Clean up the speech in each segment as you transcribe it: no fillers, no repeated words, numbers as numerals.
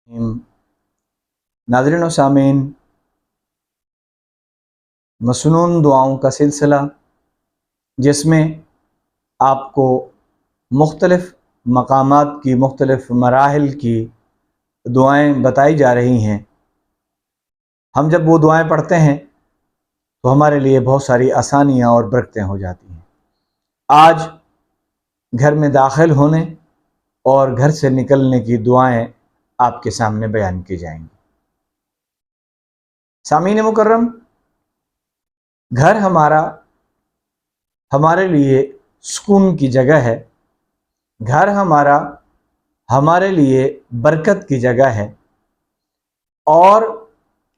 नाज़रीन व सामीन, मसनून दुआओं का सिलसिला जिसमें आपको मुख्तलिफ़ मकामात की मुख्तलिफ़ मराहिल की दुआएँ बताई जा रही हैं। हम जब वो दुआएँ पढ़ते हैं तो हमारे लिए बहुत सारी आसानियाँ और बरकतें हो जाती हैं। आज घर में दाखिल होने और घर से निकलने की दुआएँ आपके सामने बयान की जाएंगी। सामीन मुकर्रम, घर हमारे लिए सुकून की जगह है। घर हमारे लिए बरकत की जगह है और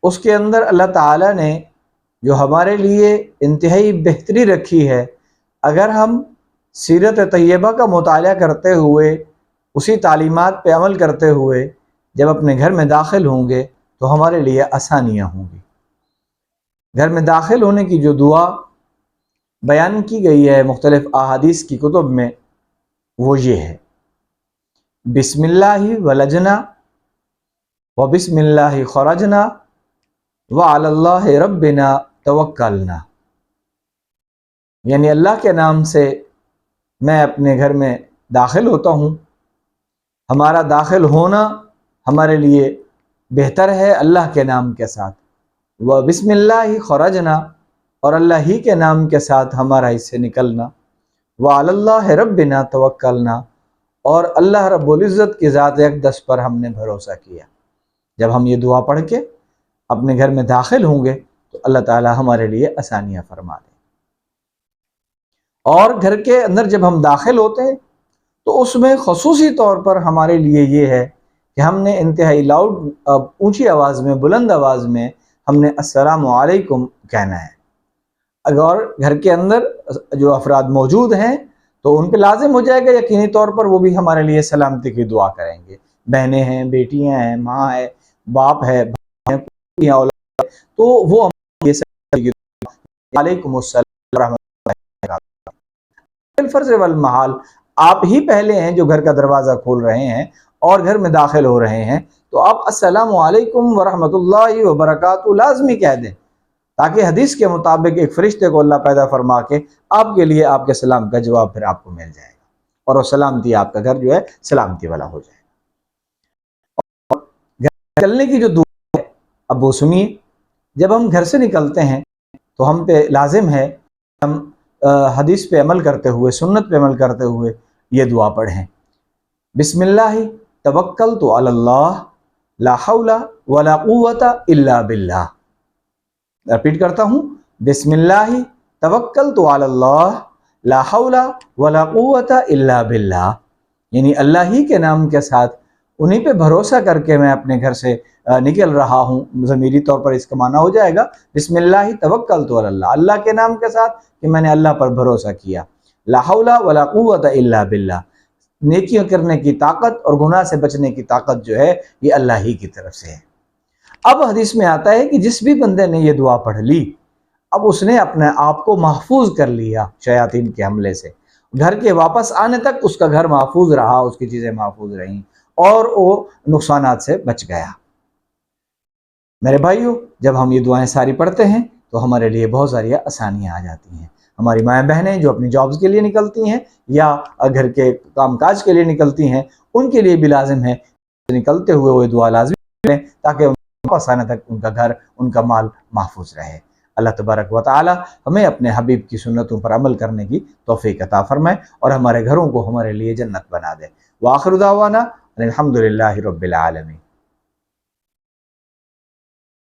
उसके अंदर अल्लाह ताला ने जो हमारे लिए इंतहाई बेहतरी रखी है, अगर हम सीरत तैयबा का मुताला करते हुए उसी तालीमात पे अमल करते हुए जब अपने घर में दाखिल होंगे तो हमारे लिए आसानियाँ होंगी। घर में दाखिल होने की जो दुआ बयान की गई है मुख्तलिफ़ अहादीस की कुतुब में, वो ये है, बिस्मिल्लाहि वलजना व बिस्मिल्लाहि खरजना व अलल्लाहि रब्बिना तवक्कलना। यानी अल्लाह के नाम से मैं अपने घर में दाखिल होता हूँ। हमारा दाखिल होना हमारे लिए बेहतर है अल्लाह के नाम के साथ। व बिस्मिल्लाहि खरजना, और अल्लाह ही के नाम के साथ हमारा इससे निकलना। व अलल्लाहि रब्बिना तवक्कलना, और अल्लाह रब्बुल इज़्ज़त की ज़ात अक़दस पर हमने भरोसा किया। जब हम ये दुआ पढ़ के अपने घर में दाखिल होंगे तो अल्लाह ताला हमारे लिए आसानियाँ फरमा दें। और घर के अंदर जब हम दाखिल होते हैं तो उसमें ख़ुसूसी तौर पर हमारे लिए ये है कि हमने इंतहाई लाउड ऊंची आवाज़ में, बुलंद आवाज़ में हमने अस्सलामु अलैकुम कहना है। अगर घर के अंदर जो अफराद मौजूद हैं तो उन पे लाजिम हो जाएगा यकीनी तौर पर वो भी हमारे लिए सलामती की दुआ करेंगे। बहनें हैं, बेटियां हैं, माँ है, बाप है, भाई है, औलाद है, तो वो हमारे लिए वालेकुमुस्सलाम रहमतुल्लाहि वबरकातुहू। फर्ज़ वल महाल, आप ही पहले हैं जो घर का दरवाज़ा खोल रहे हैं और घर में दाखिल हो रहे हैं, तो आप अस्सलामु अलैकुम व रहमतुल्लाहि व बरकातुहू लाज़मी कह दें, ताकि हदीस के मुताबिक एक फरिश्ते को अल्लाह पैदा फरमा के आपके लिए आपके सलाम का जवाब फिर आपको मिल जाएगा और वो सलामती, आपका घर जो है सलामती वाला हो जाएगा। और घर निकलने की जो दुआ है, अब वो सुनिए। जब हम घर से निकलते हैं तो हम पे लाजिम है हम हदीस पे अमल करते हुए, सुन्नत पे अमल करते हुए ये दुआ पढ़ें, बिस्मिल्लाहि तवक्कलतु अलल्लाह ला हौला वला कुव्वता इल्ला बिल्लाह। रिपीट करता हूँ, बिस्मिल्लाहि तवक्कलतु अलल्लाह ला हौला वला कुव्वता इल्ला बिल्लाह। यानी अल्लाह ही के नाम के साथ उन्हीं पे भरोसा करके मैं अपने घर से निकल रहा हूँ। ज़मीरी तौर पर इसका माना हो जाएगा बिस्मिल्लाहि तवक्कलतु अलल्लाह, अल्लाह के नाम के साथ कि मैंने अल्लाह पर भरोसा किया। ला हौला वला कुव्वता इल्ला बिल्लाह, नेकियां करने की ताकत और गुनाह से बचने की ताकत जो है ये अल्लाह ही की तरफ से है। अब हदीस में आता है कि जिस भी बंदे ने ये दुआ पढ़ ली, अब उसने अपने आप को महफूज कर लिया शयातीन के हमले से। घर के वापस आने तक उसका घर महफूज रहा, उसकी चीज़ें महफूज रहीं और वो नुकसानात से बच गया। मेरे भाइयों, जब हम ये दुआएं सारी पढ़ते हैं तो हमारे लिए बहुत सारी आसानियाँ आ जाती हैं। हमारी माएँ बहनें जो अपनी जॉब्स के लिए निकलती हैं या घर के कामकाज के लिए निकलती हैं, उनके लिए भी लाजिम है निकलते हुए वो दुआ लाजिम करें ताकि वापस आने तक उनका घर, उनका माल महफूज रहे। अल्लाह तबारक व तआला हमें अपने हबीब की सुन्नतों पर अमल करने की तौफीक अता फरमाए और हमारे घरों को हमारे लिए जन्नत बना दे। व आखिर दावाना अल्हम्दुलिल्लाहि रब्बिल आलमीन।